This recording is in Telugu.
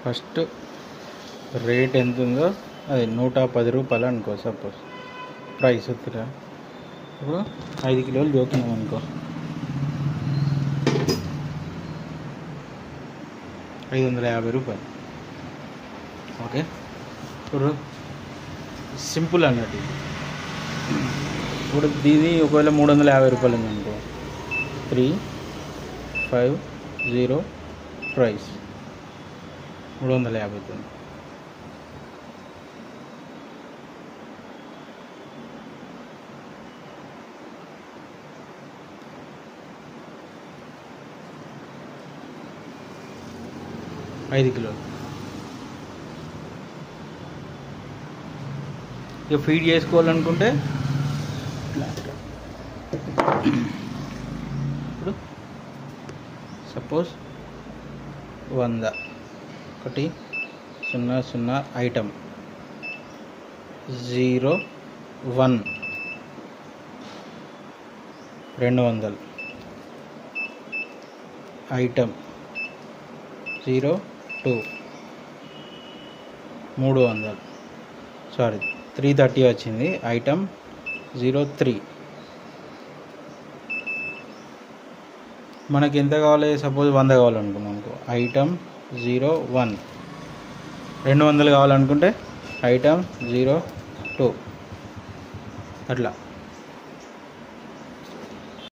ఫస్ట్ రేట్ ఎంత ఉందో అది 110 రూపాయలు అనుకో. సపోజ్ ప్రైస్ వద్దురా, ఇప్పుడు 5 కిలోలు జోకినాం అనుకో, 550 రూపాయలు. ఓకే, ఇప్పుడు సింపుల్ అన్నట్టు. ఇప్పుడు దీని ఒకవేళ 350 రూపాయలు ఉందనుకో, 350 ప్రైస్ 350 అవుతుంది. ఐదు కిలోలు ఇక ఫీడ్ చేసుకోవాలనుకుంటే ఇప్పుడు సపోజ్ 100 00 ఐటమ్ 01 200 ఐటమ్ 02 300 సారీ 330 వచ్చింది. ఐటమ్ 03 మనకి ఎంత కావాలి? సపోజ్ 100 కావాలనుకున్నాం అనుకో, ఐటమ్ 01 200 కావాలనుకుంటే ఐటమ్ 02 అట్లా